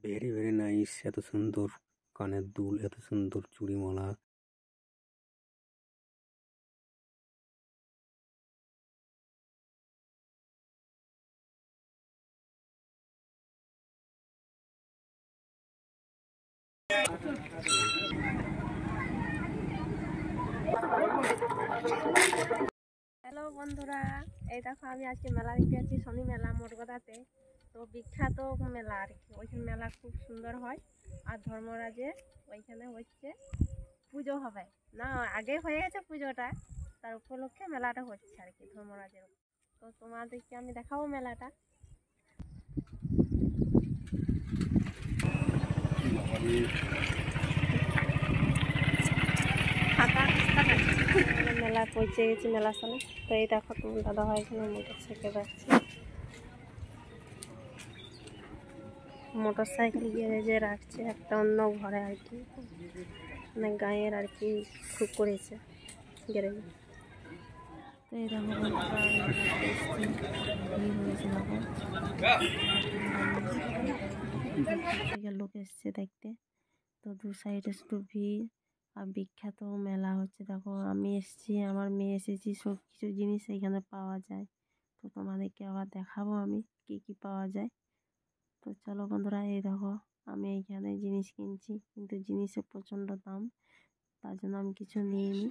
Very very nice. এত সুন্দর কানের দুল, এত সুন্দর চুড়িমালা। হ্যালো বন্ধুরা, এই দেখো আমি আজকে মেলা দেখতে যাচ্ছি, শনি মেলা মোটকদাতে। তো বিখ্যাত মেলা আর কি, ওইখানে মেলা খুব সুন্দর হয়। আর ধর্মরাজে ওইখানে হচ্ছে পুজো হবে না, আগে হয়ে গেছে পুজোটা, তার উপলক্ষে মেলাটা হচ্ছে আর কি ধর্মরাজের। তো তোমাদেরকে আমি দেখাবো মেলাটা। মেলা পৌঁছে গেছি মেলার সামনে। তো এই দেখো তোমার দাদা ভাই এখানে মোটর সাইকেল রাখছে, মোটর সাইকেল গ্যারেজে রাখছে একটা অন্য ঘরে আর কি, মানে গায়ের আর কি খুব করেছে গ্যারেজে। তো এই দেখো লোক এসছে দেখতে। তো দু সাইডে শুধু ভিড় আর বিখ্যাত মেলা হচ্ছে। দেখো আমি এসেছি, আমার মেয়ে এসেছি, সব কিছু জিনিস এখানে পাওয়া যায়। তো তোমাদেরকে আবার দেখাবো আমি কি কি পাওয়া যায়। তো চলো বন্ধুরা, এই দেখো আমি এইখানে জিনিস কিনছি, কিন্তু জিনিসের প্রচণ্ড দাম, তার জন্য আমি কিছু নিইনি।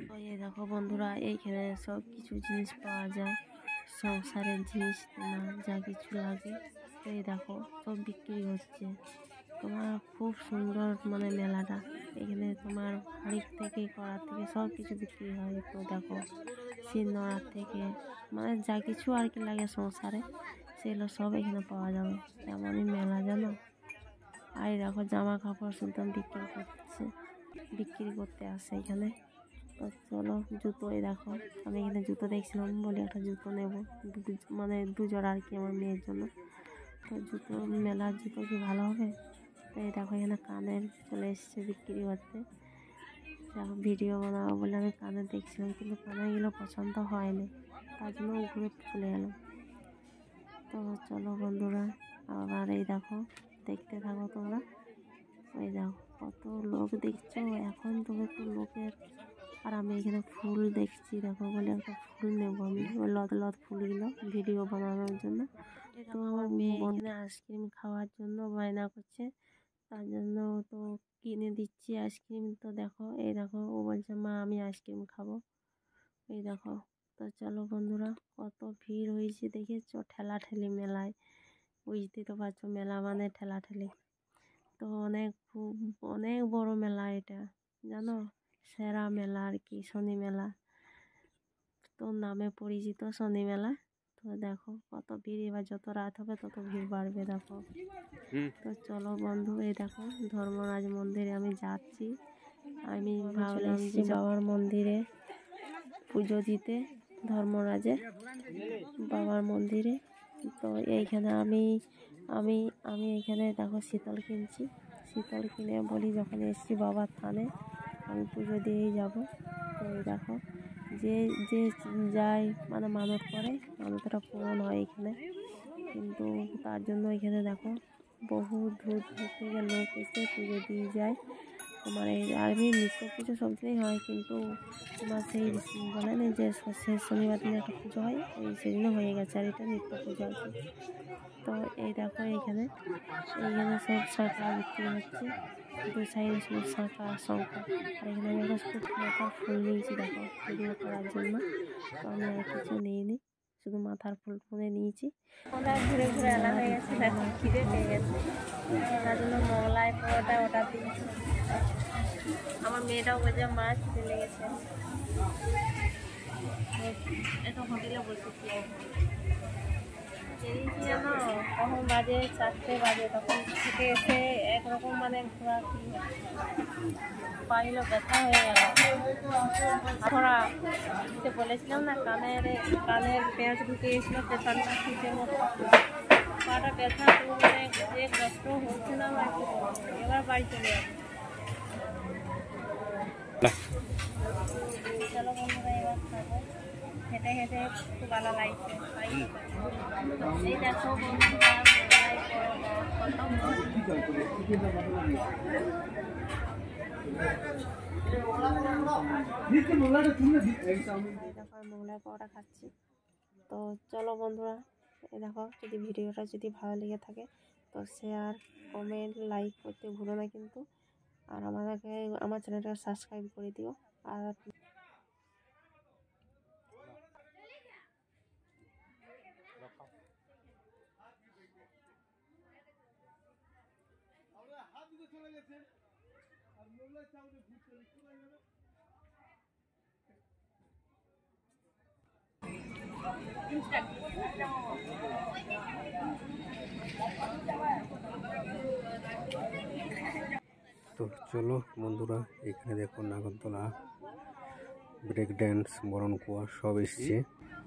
তো এই দেখো বন্ধুরা, এইখানে সব কিছু জিনিস পাওয়া যায়, সংসারের জিনিস তোমার যা কিছু লাগে। তো এই দেখো সব বিক্রি হচ্ছে। তোমার খুব সুন্দর মানে মেলাটা, এখানে তোমার হাড়ির থেকে কড়ার থেকে সব কিছু বিক্রি হয়। তো দেখো সিন্নড়ার থেকে মানে যা কিছু আর কি লাগে সংসারে, সেগুলো সব এখানে পাওয়া যাবে। তেমনই মেলা জানো। আর দেখো জামা কাপড় সুলতান বিক্রি করতে আসে এখানে। তো চলো জুতো, এই দেখো আমি এখানে জুতো দেখছিলাম বলে একটা জুতো নেব, মানে দুজোড়া আর কি আমার মেয়ের জন্য। তো জুতো, মেলার জুতো কি ভালো হবে। তো এই দেখো এখানে কানের চলে এসছে বিক্রি করতে। দেখো ভিডিও বানাবো বলে আমি কানে দেখছিলাম, কিন্তু কানেগুলো পছন্দ হয়নি, তার জন্য ঘুরে চলে এলাম। তো চলো বন্ধুরা, আবার এই দেখো দেখতে থাকো তোমরা। ওই দেখো কত লোক দেখছো এখন, তো একটু লোকের। আর আমি এখানে ফুল দেখছি, দেখো বলে একটা ফুল নেবো আমি, ওই লদ ফুলগুলো ভিডিও বানানোর জন্য। তো আমার মেয়ে এখানে আইসক্রিম খাওয়ার জন্য বায়না করছে, তার জন্য তো কিনে দিচ্ছি আইসক্রিম। তো দেখো এই দেখো ও বলছে মা আমি আইসক্রিম খাবো। এই দেখো। তো চলো বন্ধুরা, কত ভিড় হয়েছে দেখেছো ঠেলাঠেলি মেলায়, বুঝতেই তো পারছো মেলা মানে ঠেলাঠেলি। তো অনেক বড় মেলা এটা জানো, সেরা মেলা আর কি শনি মেলা, তো নামে পরিচিত শনি মেলা। তো দেখো কত ভিড়, এবার যত রাত হবে তত ভিড় বাড়বে দেখো। তো চলো বন্ধু, এই দেখো ধর্মরাজ মন্দিরে আমি যাচ্ছি। আমি ভাবলাম যে বাবার মন্দিরে পুজো দিতে, ধর্মরাজের বাবার মন্দিরে। তো এইখানে আমি আমি আমি এইখানে দেখো শীতল কিনছি, শীতল কিনে বলি যখন এসছি বাবার থানে আমি পুজো দিয়েই যাব। তো এই দেখো যে যে যায় মানে মানত করে, মানতটা পূরণ হয় এখানে। কিন্তু তার জন্য এখানে দেখো বহু দূর থেকে লোক এসে পুজো দিয়ে যায়। তোমার এই আর্মি নিত্য পুজো সব দিনই হয়, কিন্তু তোমার সেই বলে না যে শেষ শনিবার দিনে একটা পুজো হয়, ওই সেদিনও হয়ে গেছে, আর এটা নিত্য পুজো আছে। তো এই দেখো এইখানে সব শাঁখা বিক্রি হচ্ছে, দু সাইডে শুধু শাঁখা শঙ্খ। আর এখানে আমি একটা খুব মাথার ফুল নিয়েছি দেখো ভিডিও করার জন্য। তো আমি আর কিছু নিইনি, শুধু মাথার ফুল ফোনে নিয়েছি। ওটা ঘুরে ঘুরে আলা হয়ে গেছে, দেখো খিদে পেয়ে গেছে, তার জন্য মোগলাই পরোটা ওটা দিয়েছি। আমার মেয়েটাও বলছে মা খিদে লেগেছে। এটা হোটেলে বসেছি, বেরিয়েছি জানো তখন বাজে 4টে বাজে, তখন থেকে এসে একরকম মানে ঘোরাঘুরি পাগুলো ব্যথা হয়ে গেল। আমরা বলেছিলাম না কানের পেঁয়াজ ঢুকে গেছিলো, পেছনটা শীতের মতো পাটা ব্যথা, মানে যে কষ্ট হচ্ছে না আমার একটু বলবো। এবার বাড়ি চলে যাবো। চলো বন্ধুরা, এবার খাবো। খেতে খেতে খুব ভালো লাগছে। এই দেখো বন্ধুরা, মোগলাই পাউডার খাচ্ছি। তো চলো বন্ধুরা, এই দেখো, যদি ভিডিওটা যদি ভালো লেগে থাকে তো শেয়ার, কমেন্ট, লাইক করতে ভুলো না কিন্তু। আর আমার চ্যানেলটা সাবস্ক্রাইব করে দিও। আর তো চলো বন্ধুরা, এখানে দেখো নাগরদোলা, ব্রেক ড্যান্স, বরণ কুয়া সব এসছে।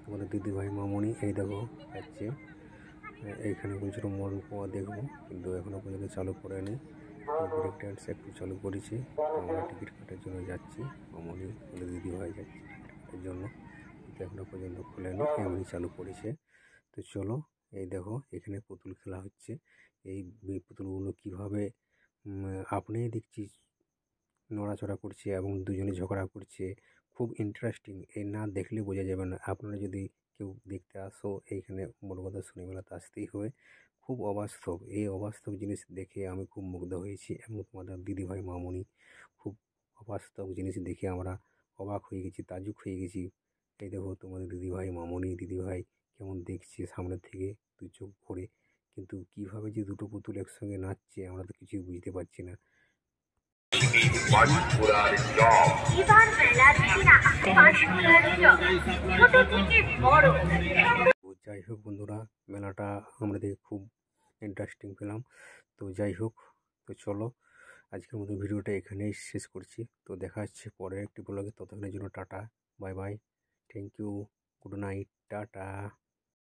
আমাদের দিদিভাই মামনি এই দেখো যাচ্ছে। এইখানে বলছিল বরণ কুয়া দেখবো, কিন্তু এখনও পর্যন্ত চালু করেনি। ব্রেক ড্যান্স একটু চালু করেছি। আমরা টিকিট কাটার জন্য যাচ্ছি, মামনি আমাদের দিদিভাই যাচ্ছে টিকিট কাটার জন্য, কিন্তু এখনও পর্যন্ত খোলেনি, এমনি চালু করেছে। তো চলো, এই দেখো এখানে পুতুল খেলা হচ্ছে। এই পুতুলগুলো কীভাবে আপনিই দেখছি নড়াচড়া করছে এবং দুজনে ঝগড়া করছে, খুব ইন্টারেস্টিং। এই না দেখলে বোঝা যাবে না। আপনারা যদি কেউ দেখতে আসো, এইখানে বড় কথা শনিমেলাতে আসতেই হবে। খুব অবাস্তব, এই অবাস্তব জিনিস দেখে আমি খুব মুগ্ধ হয়েছি, এবং তোমাদের দিদিভাই মামনি খুব অবাস্তব জিনিস দেখে আমরা অবাক হয়ে গেছি, তাজ্জব হয়ে গেছি। এই দেখো তোমাদের দিদিভাই মামনি, দিদিভাই কেমন দেখছে সামনের থেকে দুই চোখ ভরে, কিন্তু কীভাবে যে দুটো পুতুল একসঙ্গে নাচছে আমরা তো কিছুই বুঝতে পারছি না। যাই হোক বন্ধুরা, মেলাটা আমরা দেখে খুব ইন্টারেস্টিং পেলাম। তো যাই হোক, তো চলো আজকের মতো ভিডিওটা এখানেই শেষ করছি। তো দেখা হচ্ছে পরের একটি ব্লগে। ততক্ষণের জন্য tata, bye bye, thank you, good night, tata.